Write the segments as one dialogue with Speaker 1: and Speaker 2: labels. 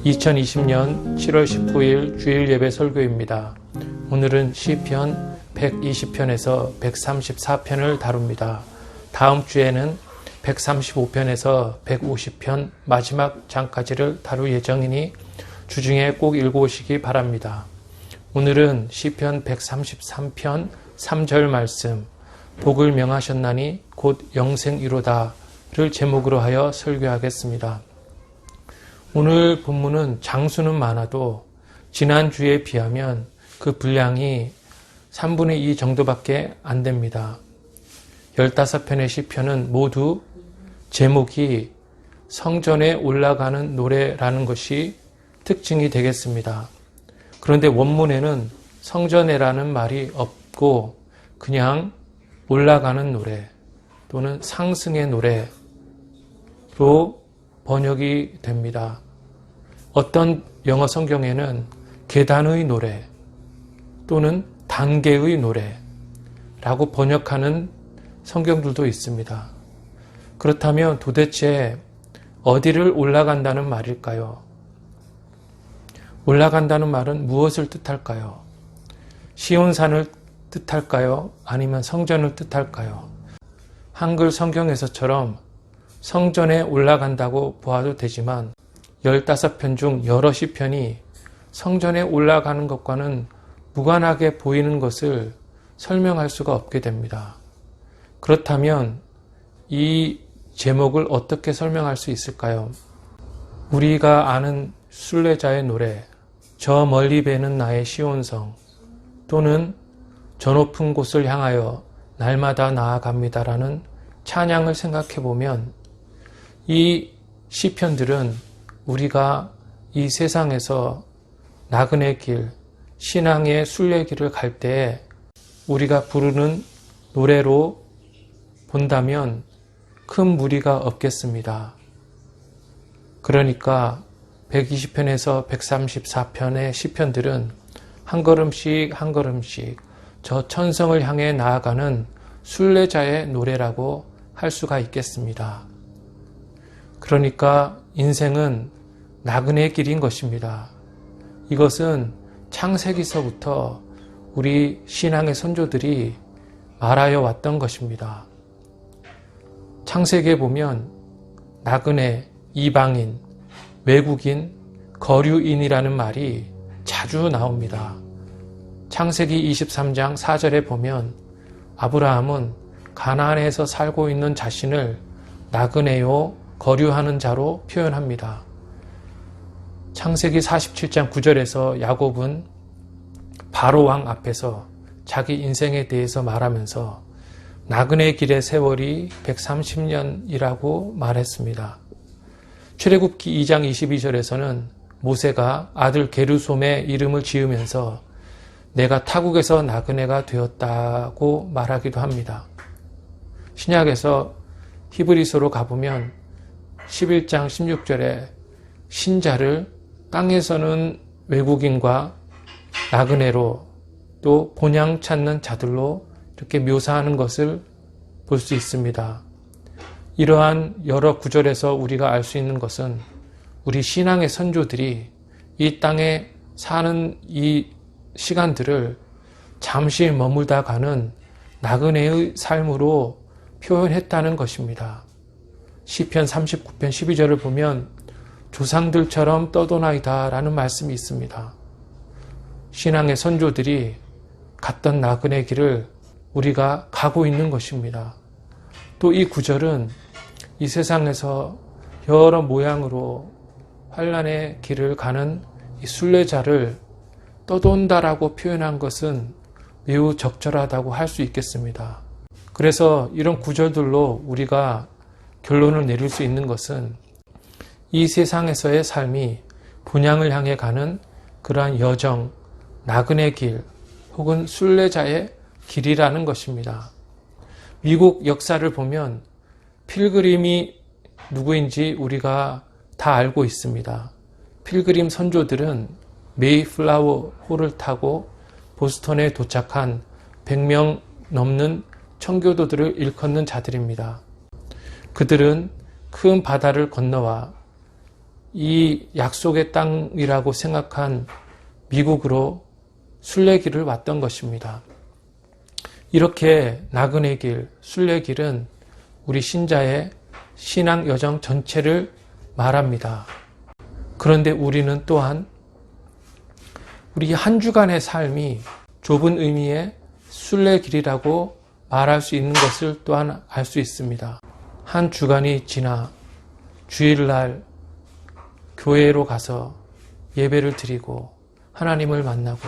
Speaker 1: (2020년 7월 19일) 주일 예배 설교입니다. 오늘은 시편 120편에서 134편을 다룹니다. 다음 주에는 135편에서 150편 마지막 장까지를 다룰 예정이니 주중에 꼭 읽어오시기 바랍니다. 오늘은 시편 133편 3절 말씀, 복을 명하셨나니 곧 영생이로다를 제목으로 하여 설교하겠습니다. 오늘 본문은 장수는 많아도 지난주에 비하면 그 분량이 3분의 2 정도밖에 안 됩니다. 15편의 시편은 모두 제목이 성전에 올라가는 노래라는 것이 특징이 되겠습니다. 그런데 원문에는 성전에라는 말이 없고 그냥 올라가는 노래 또는 상승의 노래로 번역이 됩니다. 어떤 영어 성경에는 계단의 노래 또는 단계의 노래라고 번역하는 성경들도 있습니다. 그렇다면 도대체 어디를 올라간다는 말일까요? 올라간다는 말은 무엇을 뜻할까요? 시온산을 뜻할까요? 아니면 성전을 뜻할까요? 한글 성경에서처럼 성전에 올라간다고 보아도 되지만 15편 중 여러 시편이 성전에 올라가는 것과는 무관하게 보이는 것을 설명할 수가 없게 됩니다. 그렇다면 이 제목을 어떻게 설명할 수 있을까요? 우리가 아는 순례자의 노래, 저 멀리 배는 나의 시온성, 또는 저 높은 곳을 향하여 날마다 나아갑니다라는 찬양을 생각해 보면 이 시편들은 우리가 이 세상에서 나그네 길, 신앙의 순례길을 갈 때 우리가 부르는 노래로 본다면 큰 무리가 없겠습니다. 그러니까 120편에서 134편의 시편들은 한 걸음씩 한 걸음씩 저 천성을 향해 나아가는 순례자의 노래라고 할 수가 있겠습니다. 그러니까 인생은 나그네 길인 것입니다. 이것은 창세기서부터 우리 신앙의 선조들이 말하여 왔던 것입니다. 창세기에 보면 나그네, 이방인, 외국인, 거류인이라는 말이 자주 나옵니다. 창세기 23장 4절에 보면 아브라함은 가나안에서 살고 있는 자신을 나그네요, 거류하는 자로 표현합니다. 창세기 47장 9절에서 야곱은 바로 왕 앞에서 자기 인생에 대해서 말하면서 나그네 길의 세월이 130년이라고 말했습니다. 출애굽기 2장 22절에서는 모세가 아들 게르솜의 이름을 지으면서 내가 타국에서 나그네가 되었다고 말하기도 합니다. 신약에서 히브리서로 가보면 11장 16절에 신자를 땅에서는 외국인과 나그네로 또 본향 찾는 자들로 이렇게 묘사하는 것을 볼 수 있습니다. 이러한 여러 구절에서 우리가 알 수 있는 것은 우리 신앙의 선조들이 이 땅에 사는 이 시간들을 잠시 머물다 가는 나그네의 삶으로 표현했다는 것입니다. 시편 39편 12절을 보면 조상들처럼 떠도나이다 라는 말씀이 있습니다. 신앙의 선조들이 갔던 나그네 길을 우리가 가고 있는 것입니다. 또 이 구절은 이 세상에서 여러 모양으로 환난의 길을 가는 이 순례자를 떠돈다라고 표현한 것은 매우 적절하다고 할 수 있겠습니다. 그래서 이런 구절들로 우리가 결론을 내릴 수 있는 것은 이 세상에서의 삶이 본향을 향해 가는 그러한 여정, 나그네 길 혹은 순례자의 길이라는 것입니다. 미국 역사를 보면 필그림이 누구인지 우리가 다 알고 있습니다. 필그림 선조들은 메이플라워 호를 타고 보스턴에 도착한 100명 넘는 청교도들을 일컫는 자들입니다. 그들은 큰 바다를 건너와 이 약속의 땅이라고 생각한 미국으로 순례길을 왔던 것입니다. 이렇게 나그네 길, 순례길은 우리 신자의 신앙 여정 전체를 말합니다. 그런데 우리는 또한 우리 한 주간의 삶이 좁은 의미의 순례길이라고 말할 수 있는 것을 또한 알 수 있습니다. 한 주간이 지나 주일날 교회로 가서 예배를 드리고 하나님을 만나고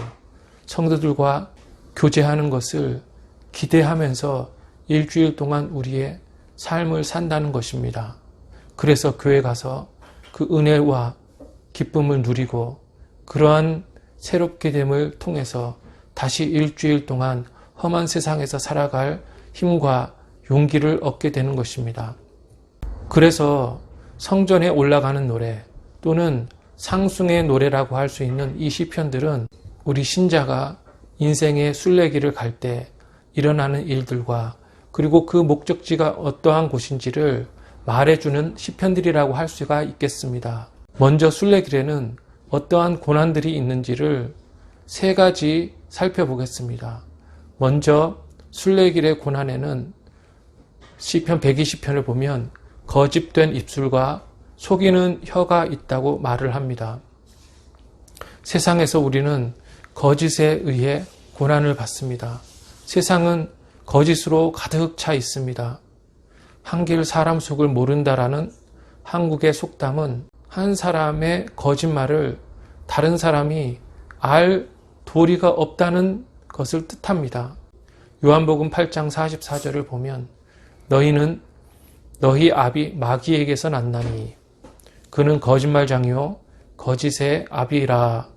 Speaker 1: 성도들과 교제하는 것을 기대하면서 일주일 동안 우리의 삶을 산다는 것입니다. 그래서 교회 가서 그 은혜와 기쁨을 누리고 그러한 새롭게 됨을 통해서 다시 일주일 동안 험한 세상에서 살아갈 힘과 용기를 얻게 되는 것입니다. 그래서 성전에 올라가는 노래 또는 상숭의 노래라고 할 수 있는 이 시편들은 우리 신자가 인생의 순례길을 갈 때 일어나는 일들과 그리고 그 목적지가 어떠한 곳인지를 말해주는 시편들이라고 할 수가 있겠습니다. 먼저 순례길에는 어떠한 고난들이 있는지를 세 가지 살펴보겠습니다. 먼저 순례길의 고난에는 시편 120편을 보면 거짓된 입술과 속이는 혀가 있다고 말을 합니다. 세상에서 우리는 거짓에 의해 고난을 받습니다. 세상은 거짓으로 가득 차 있습니다. 한길 사람 속을 모른다라는 한국의 속담은 한 사람의 거짓말을 다른 사람이 알 도리가 없다는 것을 뜻합니다. 요한복음 8장 44절을 보면 너희는 너희 아비 마귀에게서 났나니 그는 거짓말장이요 거짓의 아비라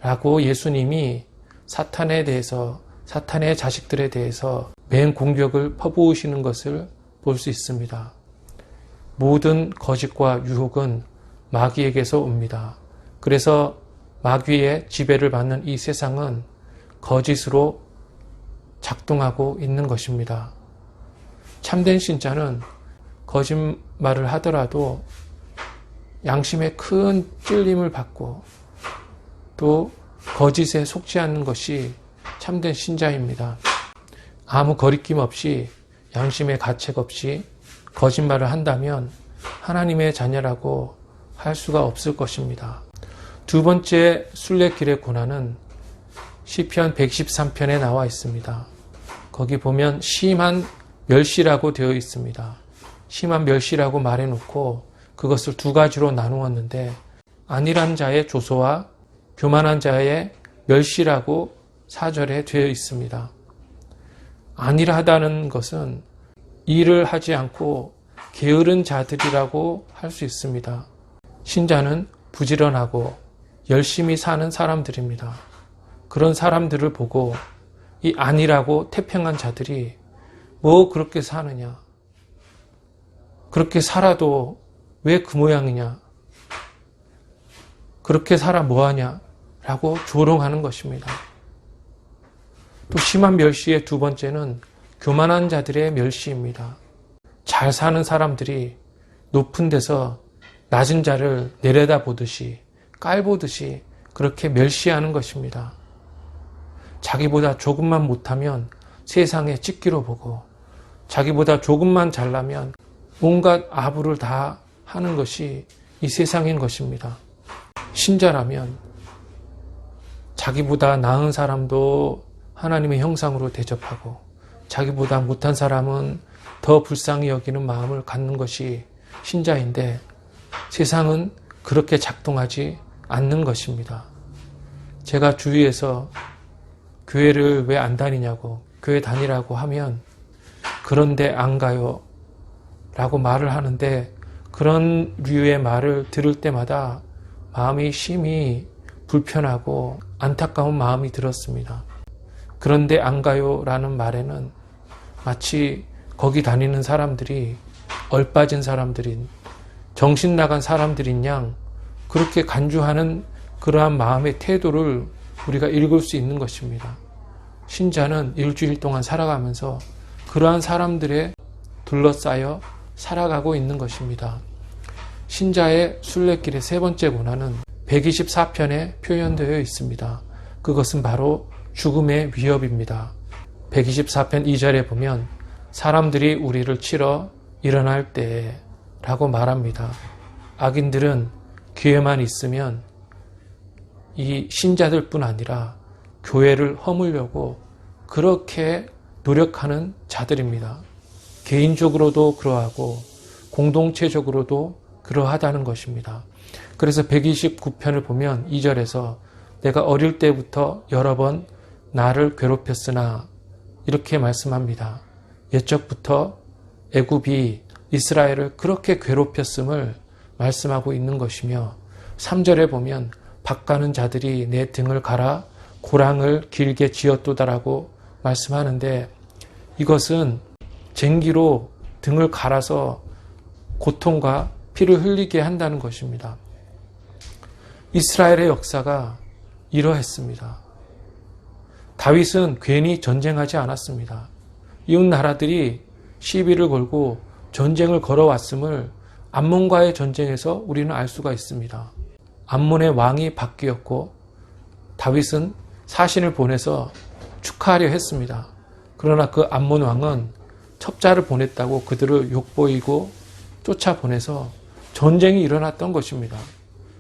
Speaker 1: 라고 예수님이 사탄에 대해서 사탄의 자식들에 대해서 맹공격을 퍼부으시는 것을 볼 수 있습니다. 모든 거짓과 유혹은 마귀에게서 옵니다. 그래서 마귀의 지배를 받는 이 세상은 거짓으로 작동하고 있는 것입니다. 참된 신자는 거짓말을 하더라도 양심에 큰 찔림을 받고 또 거짓에 속지 않는 것이 참된 신자입니다. 아무 거리낌 없이 양심의 가책 없이 거짓말을 한다면 하나님의 자녀라고 할 수가 없을 것입니다. 두 번째 순례길의 고난은 시편 113편에 나와 있습니다. 거기 보면 심한 멸시라고 되어 있습니다. 심한 멸시라고 말해놓고 그것을 두 가지로 나누었는데 안일한 자의 조소와 교만한 자의 멸시라고 4절에 되어 있습니다. 안일하다는 것은 일을 하지 않고 게으른 자들이라고 할 수 있습니다. 신자는 부지런하고 열심히 사는 사람들입니다. 그런 사람들을 보고 이 안일하고 태평한 자들이 뭐 그렇게 사느냐? 그렇게 살아도 왜 그 모양이냐? 그렇게 살아 뭐하냐? 라고 조롱하는 것입니다. 또 심한 멸시의 두 번째는 교만한 자들의 멸시입니다. 잘 사는 사람들이 높은 데서 낮은 자를 내려다보듯이 깔보듯이 그렇게 멸시하는 것입니다. 자기보다 조금만 못하면 세상에 찍기로 보고 자기보다 조금만 잘나면 온갖 아부를 다 하는 것이 이 세상인 것입니다. 신자라면 자기보다 나은 사람도 하나님의 형상으로 대접하고 자기보다 못한 사람은 더 불쌍히 여기는 마음을 갖는 것이 신자인데 세상은 그렇게 작동하지 않는 것입니다. 제가 주위에서 교회를 왜 안 다니냐고 교회 다니라고 하면 그런데 안 가요 라고 말을 하는데 그런 류의 말을 들을 때마다 마음이 심히 불편하고 안타까운 마음이 들었습니다. 그런데 안 가요 라는 말에는 마치 거기 다니는 사람들이 얼빠진 사람들인 정신 나간 사람들인 양 그렇게 간주하는 그러한 마음의 태도를 우리가 읽을 수 있는 것입니다. 신자는 일주일 동안 살아가면서 그러한 사람들에 둘러싸여 살아가고 있는 것입니다. 신자의 순례길의 세 번째 고난은 124편에 표현되어 있습니다. 그것은 바로 죽음의 위협입니다. 124편 2절에 보면 사람들이 우리를 치러 일어날 때에 라고 말합니다. 악인들은 기회만 있으면 이 신자들뿐 아니라 교회를 허물려고 그렇게 노력하는 자들입니다. 개인적으로도 그러하고 공동체적으로도 그러하다는 것입니다. 그래서 129편을 보면 2절에서 내가 어릴 때부터 여러 번 나를 괴롭혔으나 이렇게 말씀합니다. 옛적부터 애굽이 이스라엘을 그렇게 괴롭혔음을 말씀하고 있는 것이며 3절에 보면 밭가는 자들이 내 등을 갈아 고랑을 길게 지었도다라고 말씀하는데 이것은 쟁기로 등을 갈아서 고통과 피를 흘리게 한다는 것입니다. 이스라엘의 역사가 이러했습니다. 다윗은 괜히 전쟁하지 않았습니다. 이웃 나라들이 시비를 걸고 전쟁을 걸어왔음을 암몬과의 전쟁에서 우리는 알 수가 있습니다. 암몬의 왕이 바뀌었고 다윗은 사신을 보내서 축하하려 했습니다. 그러나 그 암몬 왕은 첩자를 보냈다고 그들을 욕보이고 쫓아보내서 전쟁이 일어났던 것입니다.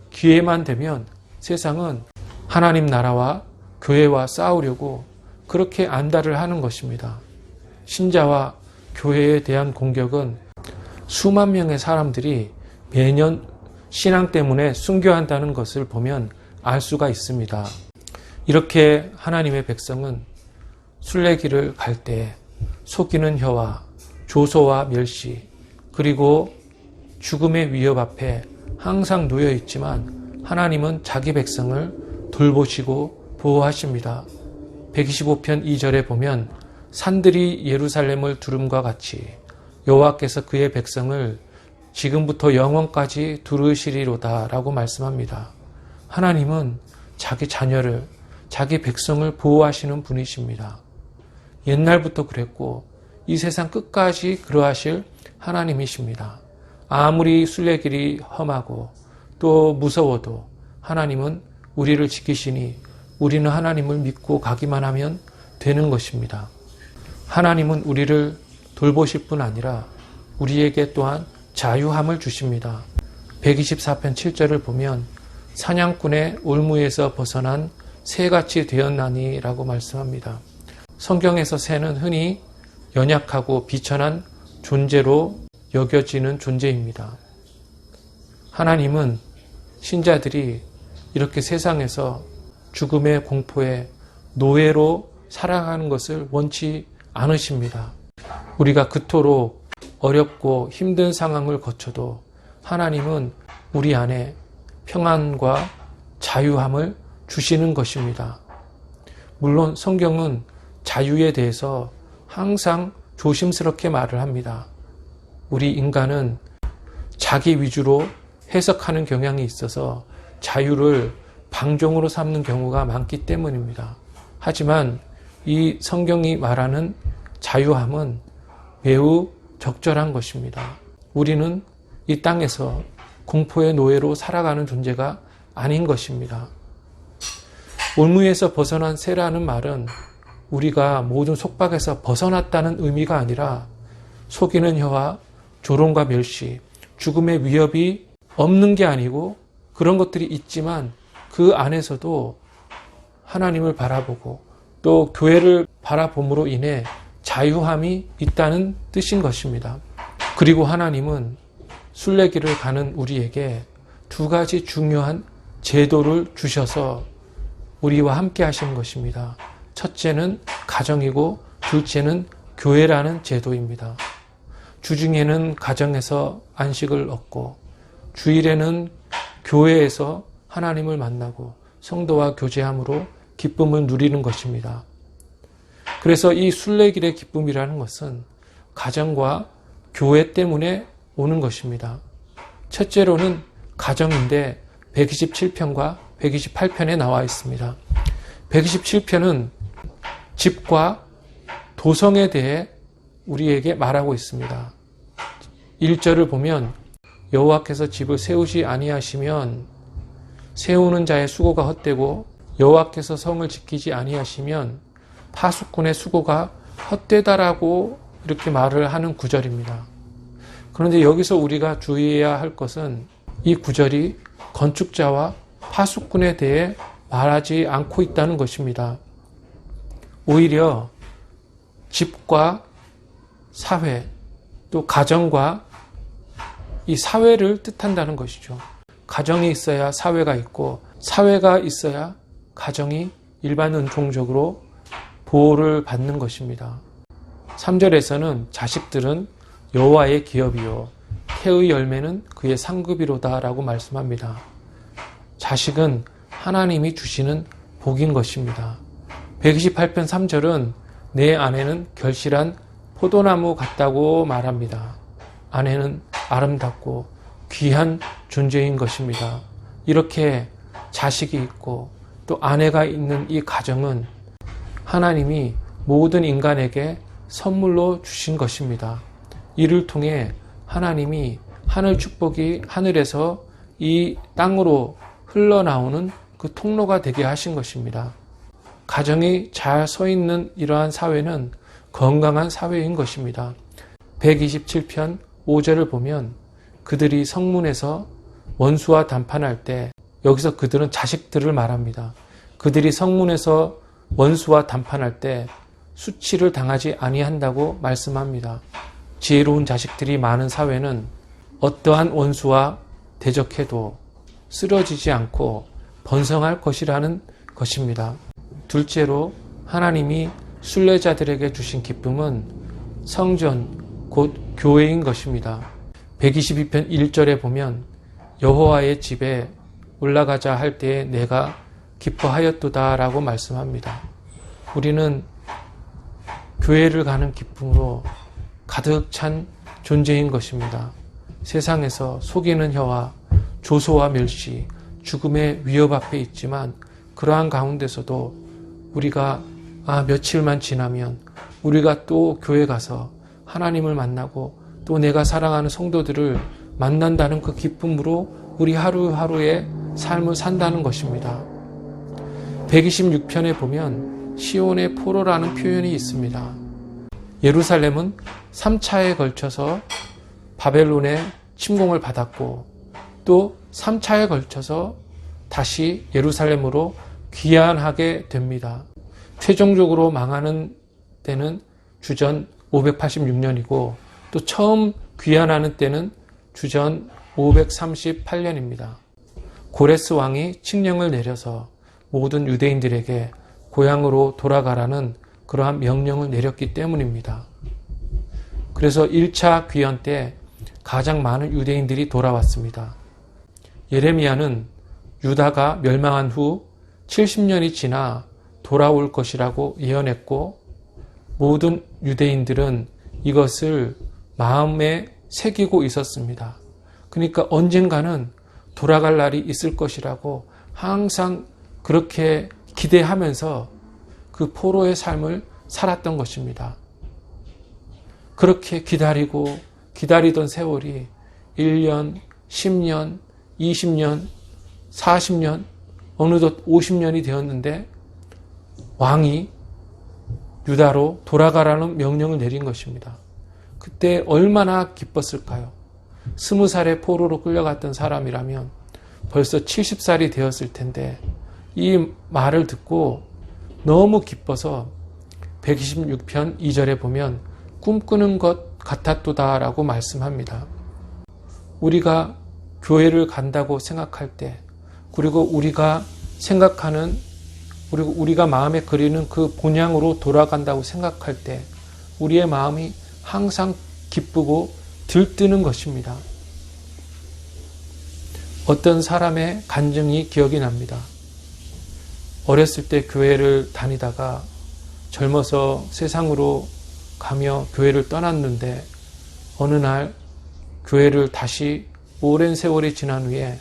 Speaker 1: 기회만 되면 세상은 하나님 나라와 교회와 싸우려고 그렇게 안달을 하는 것입니다. 신자와 교회에 대한 공격은 수만 명의 사람들이 매년 신앙 때문에 순교한다는 것을 보면 알 수가 있습니다. 이렇게 하나님의 백성은 순례길을 갈 때 속이는 혀와 조소와 멸시 그리고 죽음의 위협 앞에 항상 놓여 있지만 하나님은 자기 백성을 돌보시고 보호하십니다. 125편 2절에 보면 산들이 예루살렘을 두름과 같이 여호와께서 그의 백성을 지금부터 영원까지 두르시리로다 라고 말씀합니다. 하나님은 자기 자녀를 자기 백성을 보호하시는 분이십니다. 옛날부터 그랬고 이 세상 끝까지 그러하실 하나님이십니다. 아무리 순례길이 험하고 또 무서워도 하나님은 우리를 지키시니 우리는 하나님을 믿고 가기만 하면 되는 것입니다. 하나님은 우리를 돌보실 뿐 아니라 우리에게 또한 자유함을 주십니다. 124편 7절을 보면 사냥꾼의 올무에서 벗어난 새같이 되었나니 라고 말씀합니다. 성경에서 새는 흔히 연약하고 비천한 존재로 여겨지는 존재입니다. 하나님은 신자들이 이렇게 세상에서 죽음의 공포에 노예로 살아가는 것을 원치 않으십니다. 우리가 그토록 어렵고 힘든 상황을 거쳐도 하나님은 우리 안에 평안과 자유함을 주시는 것입니다. 물론 성경은 자유에 대해서 항상 조심스럽게 말을 합니다. 우리 인간은 자기 위주로 해석하는 경향이 있어서 자유를 방종으로 삼는 경우가 많기 때문입니다. 하지만 이 성경이 말하는 자유함은 매우 적절한 것입니다. 우리는 이 땅에서 공포의 노예로 살아가는 존재가 아닌 것입니다. 올무에서 벗어난 새라는 말은 우리가 모든 속박에서 벗어났다는 의미가 아니라 속이는 혀와 조롱과 멸시, 죽음의 위협이 없는 게 아니고 그런 것들이 있지만 그 안에서도 하나님을 바라보고 또 교회를 바라봄으로 인해 자유함이 있다는 뜻인 것입니다. 그리고 하나님은 순례길을 가는 우리에게 두 가지 중요한 제도를 주셔서 우리와 함께 하시는 것입니다. 첫째는 가정이고 둘째는 교회라는 제도입니다. 주중에는 가정에서 안식을 얻고 주일에는 교회에서 하나님을 만나고 성도와 교제함으로 기쁨을 누리는 것입니다. 그래서 이 순례길의 기쁨이라는 것은 가정과 교회 때문에 오는 것입니다. 첫째로는 가정인데 127편과 128편에 나와 있습니다. 127편은 집과 도성에 대해 우리에게 말하고 있습니다. 1절을 보면 여호와께서 집을 세우지 아니하시면 세우는 자의 수고가 헛되고 여호와께서 성을 지키지 아니하시면 파수꾼의 수고가 헛되다라고 이렇게 말을 하는 구절입니다. 그런데 여기서 우리가 주의해야 할 것은 이 구절이 건축자와 파수꾼에 대해 말하지 않고 있다는 것입니다. 오히려 집과 사회, 또 가정과 이 사회를 뜻한다는 것이죠. 가정이 있어야 사회가 있고 사회가 있어야 가정이 일반 은총적으로 보호를 받는 것입니다. 3절에서는 자식들은 여호와의 기업이요 태의 열매는 그의 상급이로다 라고 말씀합니다. 자식은 하나님이 주시는 복인 것입니다. 128편 3절은 내 아내는 결실한 포도나무 같다고 말합니다. 아내는 아름답고 귀한 존재인 것입니다. 이렇게 자식이 있고 또 아내가 있는 이 가정은 하나님이 모든 인간에게 선물로 주신 것입니다. 이를 통해 하나님이 하늘 축복이 하늘에서 이 땅으로 흘러나오는 그 통로가 되게 하신 것입니다. 가정이 잘 서 있는 이러한 사회는 건강한 사회인 것입니다. 127편 5절을 보면 그들이 성문에서 원수와 담판할 때, 여기서 그들은 자식들을 말합니다. 그들이 성문에서 원수와 담판할 때 수치를 당하지 아니한다고 말씀합니다. 지혜로운 자식들이 많은 사회는 어떠한 원수와 대적해도 쓰러지지 않고 번성할 것이라는 것입니다. 둘째로 하나님이 순례자들에게 주신 기쁨은 성전, 곧 교회인 것입니다. 122편 1절에 보면 여호와의 집에 올라가자 할 때에 내가 기뻐하였도다 라고 말씀합니다. 우리는 교회를 가는 기쁨으로 가득 찬 존재인 것입니다. 세상에서 속이는 혀와 조소와 멸시, 죽음의 위협 앞에 있지만 그러한 가운데서도 우리가 며칠만 지나면 우리가 또 교회 가서 하나님을 만나고 또 내가 사랑하는 성도들을 만난다는 그 기쁨으로 우리 하루하루의 삶을 산다는 것입니다. 126편에 보면 시온의 포로라는 표현이 있습니다. 예루살렘은 3차에 걸쳐서 바벨론의 침공을 받았고 또 3차에 걸쳐서 다시 예루살렘으로 귀환하게 됩니다. 최종적으로 망하는 때는 주전 586년이고 또 처음 귀환하는 때는 주전 538년입니다. 고레스 왕이 칙령을 내려서 모든 유대인들에게 고향으로 돌아가라는 그러한 명령을 내렸기 때문입니다. 그래서 1차 귀환 때 가장 많은 유대인들이 돌아왔습니다. 예레미야는 유다가 멸망한 후 70년이 지나 돌아올 것이라고 예언했고 모든 유대인들은 이것을 마음에 새기고 있었습니다. 그러니까 언젠가는 돌아갈 날이 있을 것이라고 항상 그렇게 기대하면서 그 포로의 삶을 살았던 것입니다. 그렇게 기다리던 세월이 1년, 10년, 20년, 40년, 어느덧 50년이 되었는데 왕이 유다로 돌아가라는 명령을 내린 것입니다. 그때 얼마나 기뻤을까요? 20살의 포로로 끌려갔던 사람이라면 벌써 70살이 되었을 텐데 이 말을 듣고 너무 기뻐서 126편 2절에 보면 꿈꾸는 것 같았도다 라고 말씀합니다. 우리가 교회를 간다고 생각할 때 그리고 우리가 생각하는 그리고 우리가 마음에 그리는 그 본향으로 돌아간다고 생각할 때 우리의 마음이 항상 기쁘고 들뜨는 것입니다. 어떤 사람의 간증이 기억이 납니다. 어렸을 때 교회를 다니다가 젊어서 세상으로 가며 교회를 떠났는데 어느 날 교회를 다시 오랜 세월이 지난 후에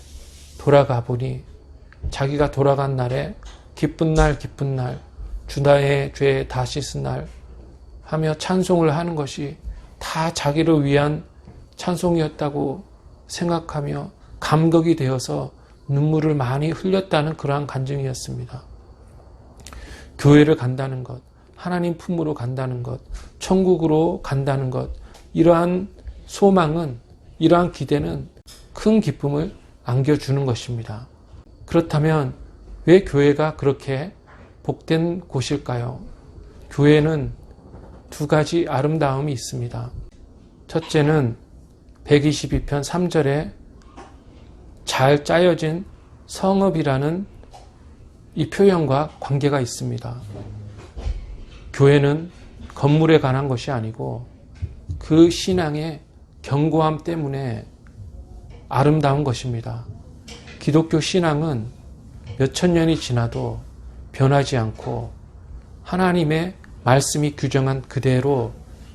Speaker 1: 돌아가 보니 자기가 돌아간 날에 기쁜 날, 주다의 죄 다 씻은 날 하며 찬송을 하는 것이 다 자기를 위한 찬송이었다고 생각하며 감격이 되어서 눈물을 많이 흘렸다는 그러한 간증이었습니다. 교회를 간다는 것, 하나님 품으로 간다는 것, 천국으로 간다는 것, 이러한 소망은, 이러한 기대는 큰 기쁨을 안겨주는 것입니다. 그렇다면 왜 교회가 그렇게 복된 곳일까요? 교회는 두 가지 아름다움이 있습니다. 첫째는 122편 3절에 잘 짜여진 성읍이라는 이 표현과 관계가 있습니다. 교회는 건물에 관한 것이 아니고 그 신앙의 견고함 때문에 아름다운 것입니다. 기독교 신앙은 몇천 년이 지나도 변하지 않고 하나님의 말씀이 규정한 그대로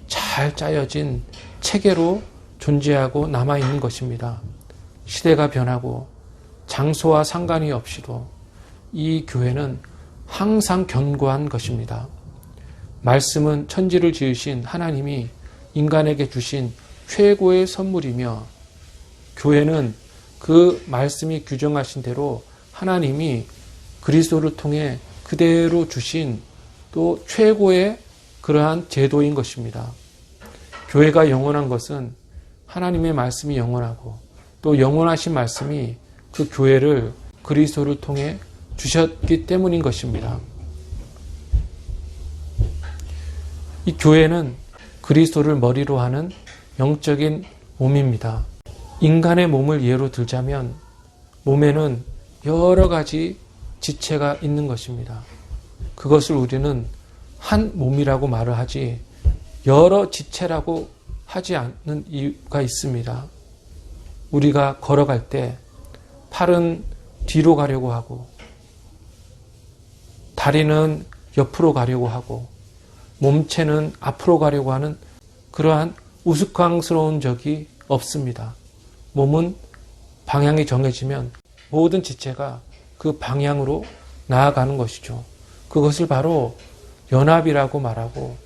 Speaker 1: 잘 짜여진 체계로 존재하고 남아있는 것입니다. 시대가 변하고 장소와 상관이 없이도 이 교회는 항상 견고한 것입니다. 말씀은 천지를 지으신 하나님이 인간에게 주신 최고의 선물이며 교회는 그 말씀이 규정하신 대로 하나님이 그리스도를 통해 그대로 주신 또 최고의 그러한 제도인 것입니다. 교회가 영원한 것은 하나님의 말씀이 영원하고 또 영원하신 말씀이 그 교회를 그리스도를 통해 주셨기 때문인 것입니다. 이 교회는 그리스도를 머리로 하는 영적인 몸입니다. 인간의 몸을 예로 들자면 몸에는 여러 가지 지체가 있는 것입니다. 그것을 우리는 한 몸이라고 말을 하지 여러 지체라고 하지 않는 이유가 있습니다. 우리가 걸어갈 때 팔은 뒤로 가려고 하고 다리는 옆으로 가려고 하고 몸체는 앞으로 가려고 하는 그러한 우스꽝스러운 적이 없습니다. 몸은 방향이 정해지면 모든 지체가 그 방향으로 나아가는 것이죠. 그것을 바로 연합이라고 말하고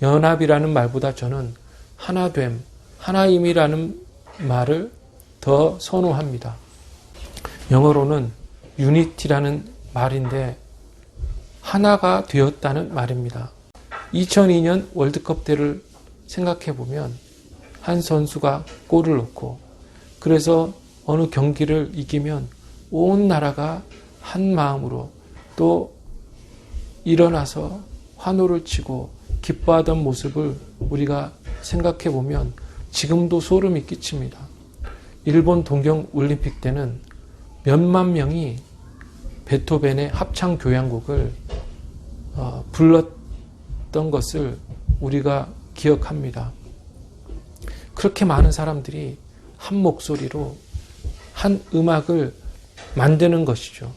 Speaker 1: 연합이라는 말보다 저는 하나됨, 하나임이라는 말을 더 선호합니다. 영어로는 unity라는 말인데 하나가 되었다는 말입니다. 2002년 월드컵 때를 생각해 보면 한 선수가 골을 넣고 그래서 어느 경기를 이기면 온 나라가 한 마음으로 또 일어나서 환호를 치고 기뻐하던 모습을 우리가 생각해 보면 지금도 소름이 끼칩니다. 일본 동경 올림픽 때는 몇만 명이 베토벤의 합창 교향곡을 불렀던 것을 우리가 기억합니다. 그렇게 많은 사람들이 한 목소리로 한 음악을 만드는 것이죠.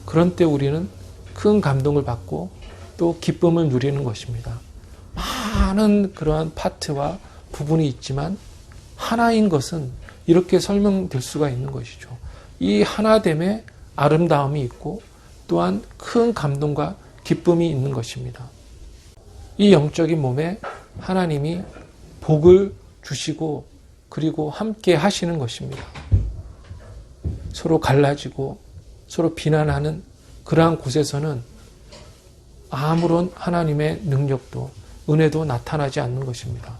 Speaker 1: 그런 때 우리는 큰 감동을 받고 또 기쁨을 누리는 것입니다. 많은 그러한 파트와 부분이 있지만 하나인 것은 이렇게 설명될 수가 있는 것이죠. 이 하나됨에 아름다움이 있고 또한 큰 감동과 기쁨이 있는 것입니다. 이 영적인 몸에 하나님이 복을 주시고 그리고 함께 하시는 것입니다. 서로 갈라지고 서로 비난하는 그러한 곳에서는 아무런 하나님의 능력도 은혜도 나타나지 않는 것입니다.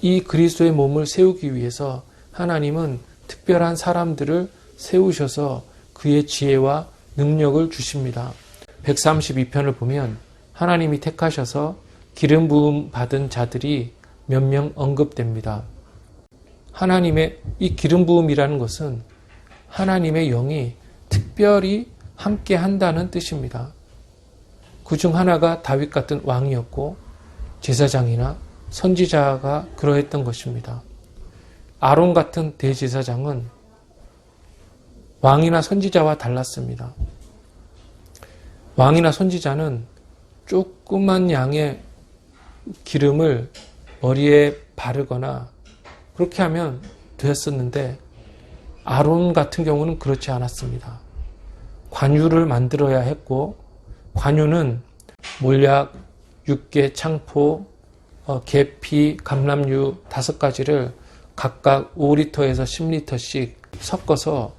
Speaker 1: 이 그리스도의 몸을 세우기 위해서 하나님은 특별한 사람들을 세우셔서 그의 지혜와 능력을 주십니다. 132편을 보면 하나님이 택하셔서 기름 부음 받은 자들이 몇 명 언급됩니다. 하나님의 이 기름 부음이라는 것은 하나님의 영이 특별히 함께 한다는 뜻입니다. 그중 하나가 다윗 같은 왕이었고 제사장이나 선지자가 그러했던 것입니다. 아론 같은 대제사장은 왕이나 선지자와 달랐습니다. 왕이나 선지자는 조그만 양의 기름을 머리에 바르거나 그렇게 하면 되었었는데 아론 같은 경우는 그렇지 않았습니다. 관유를 만들어야 했고 관유는 몰약, 육개, 창포, 계피, 감람류 5가지를 각각 5리터에서 10리터씩 섞어서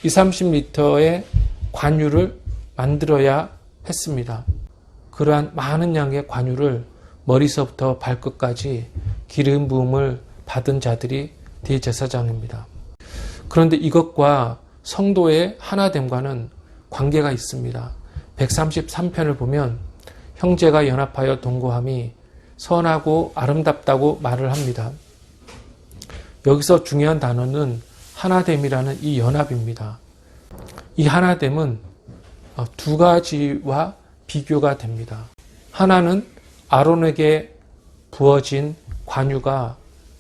Speaker 1: 20-30리터의 관유를 만들어야 했습니다. 그러한 많은 양의 관유를 머리서부터 발끝까지 기름 부음을 받은 자들이 대제사장입니다. 그런데 이것과 성도의 하나됨과는 관계가 있습니다. 133편을 보면 형제가 연합하여 동거함이 선하고 아름답다고 말을 합니다. 여기서 중요한 단어는 하나됨이라는 이 연합입니다. 이 하나됨은 2가지와 비교가 됩니다. 하나는 아론에게 부어진 관유가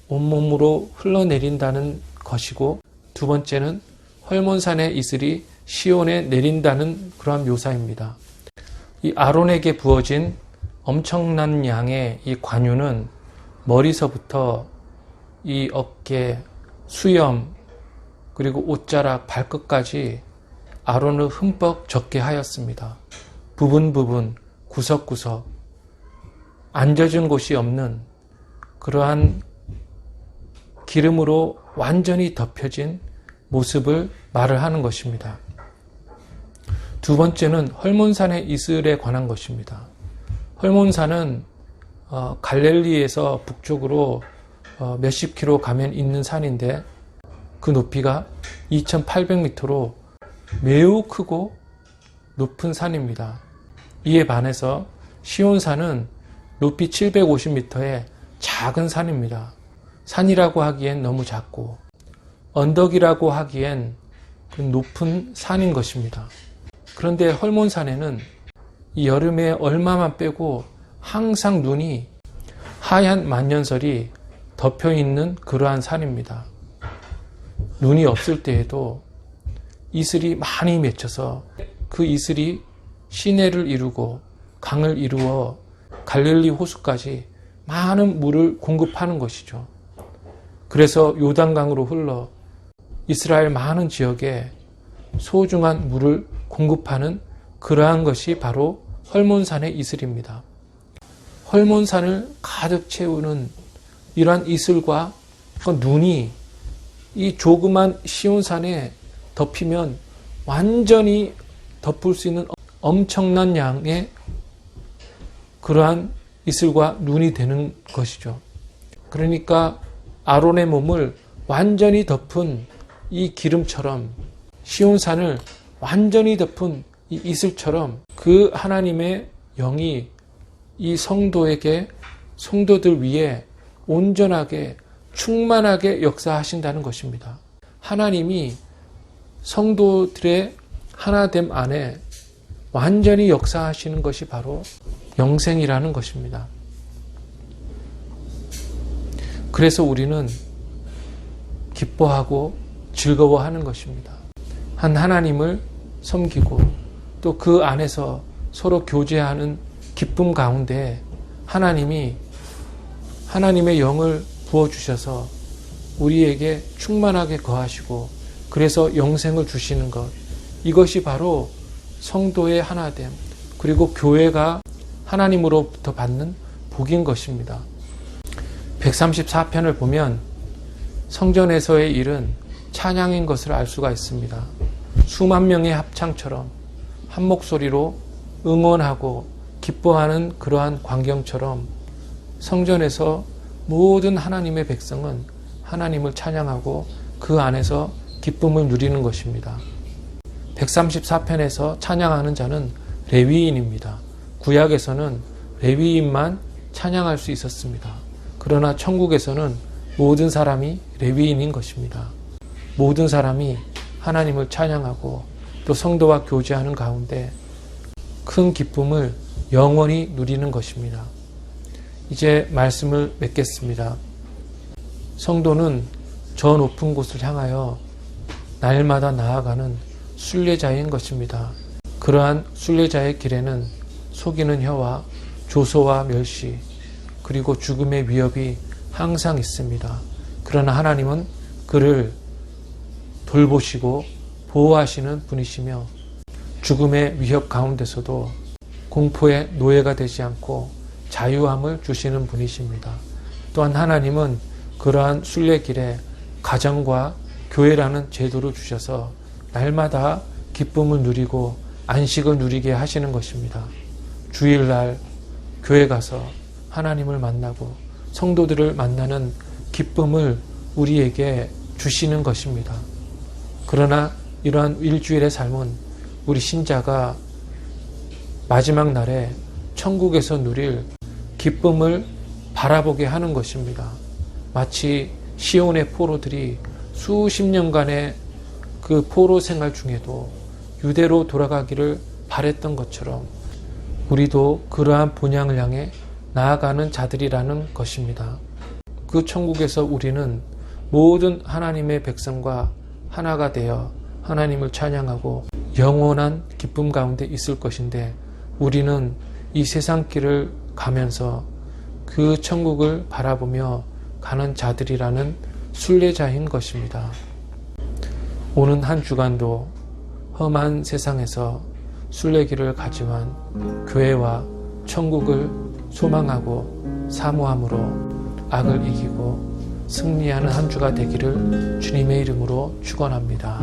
Speaker 1: 온몸으로 흘러내린다는 것이고, 두 번째는 헐몬산의 이슬이 시온에 내린다는 그러한 묘사입니다. 이 아론에게 부어진 엄청난 양의 이 관유는 머리서부터 이 어깨, 수염, 그리고 옷자락, 발끝까지 아론을 흠뻑 젖게 하였습니다. 부분, 구석구석, 안 젖은 곳이 없는 그러한 기름으로 완전히 덮여진 모습을 말을 하는 것입니다. 두 번째는 헐몬산의 이슬에 관한 것입니다. 헐몬산은 갈릴리에서 북쪽으로 몇십 킬로 가면 있는 산인데 그 높이가 2800m로 매우 크고 높은 산입니다. 이에 반해서 시온산은 높이 750m의 작은 산입니다. 산이라고 하기엔 너무 작고 언덕이라고 하기엔 그 높은 산인 것입니다. 그런데 헐몬산에는 이 여름에 얼마만 빼고 항상 눈이 하얀 만년설이 덮여 있는 그러한 산입니다. 눈이 없을 때에도 이슬이 많이 맺혀서 그 이슬이 시내를 이루고 강을 이루어 갈릴리 호수까지 많은 물을 공급하는 것이죠. 그래서 요단강으로 흘러 이스라엘 많은 지역에 소중한 물을 공급하는 그러한 것이 바로 헐몬산의 이슬입니다. 헐몬산을 가득 채우는 이러한 이슬과 눈이 이 조그만 시온산에 덮이면 완전히 덮을 수 있는 엄청난 양의 그러한 이슬과 눈이 되는 것이죠. 그러니까 아론의 몸을 완전히 덮은 이 기름처럼, 시온산을 완전히 덮은 이 이슬처럼 그 하나님의 영이 이 성도들 위에 온전하게 충만하게 역사하신다는 것입니다. 하나님이 성도들의 하나됨 안에 완전히 역사하시는 것이 바로 영생이라는 것입니다. 그래서 우리는 기뻐하고 즐거워하는 것입니다. 한 하나님을 섬기고 또 그 안에서 서로 교제하는 기쁨 가운데 하나님이 하나님의 영을 부어주셔서 우리에게 충만하게 거하시고 그래서 영생을 주시는 것, 이것이 바로 성도의 하나됨, 그리고 교회가 하나님으로부터 받는 복인 것입니다. 134편을 보면 성전에서의 일은 찬양인 것을 알 수가 있습니다. 수만 명의 합창처럼 한 목소리로 응원하고 기뻐하는 그러한 광경처럼 성전에서 모든 하나님의 백성은 하나님을 찬양하고 그 안에서 기쁨을 누리는 것입니다. 134편에서 찬양하는 자는 레위인입니다. 구약에서는 레위인만 찬양할 수 있었습니다. 그러나 천국에서는 모든 사람이 레위인인 것입니다. 모든 사람이 하나님을 찬양하고 또 성도와 교제하는 가운데 큰 기쁨을 영원히 누리는 것입니다. 이제 말씀을 맺겠습니다. 성도는 저 높은 곳을 향하여 날마다 나아가는 순례자인 것입니다. 그러한 순례자의 길에는 속이는 혀와 조소와 멸시 그리고 죽음의 위협이 항상 있습니다. 그러나 하나님은 그를 돌보시고 보호하시는 분이시며 죽음의 위협 가운데서도 공포의 노예가 되지 않고 자유함을 주시는 분이십니다. 또한 하나님은 그러한 순례길에 가정과 교회라는 제도를 주셔서 날마다 기쁨을 누리고 안식을 누리게 하시는 것입니다. 주일날 교회 가서 하나님을 만나고 성도들을 만나는 기쁨을 우리에게 주시는 것입니다. 그러나 이러한 일주일의 삶은 우리 신자가 마지막 날에 천국에서 누릴 기쁨을 바라보게 하는 것입니다. 마치 시온의 포로들이 수십 년간의 그 포로 생활 중에도 유대로 돌아가기를 바랬던 것처럼 우리도 그러한 본향을 향해 나아가는 자들이라는 것입니다. 그 천국에서 우리는 모든 하나님의 백성과 하나가 되어 하나님을 찬양하고 영원한 기쁨 가운데 있을 것인데 우리는 이 세상 길을 가면서 그 천국을 바라보며 가는 자들이라는 순례자인 것입니다. 오는 한 주간도 험한 세상에서 순례길을 가지만 교회와 천국을 소망하고 사모함으로 악을 이기고 승리하는 한 주가 되기를 주님의 이름으로 축원합니다.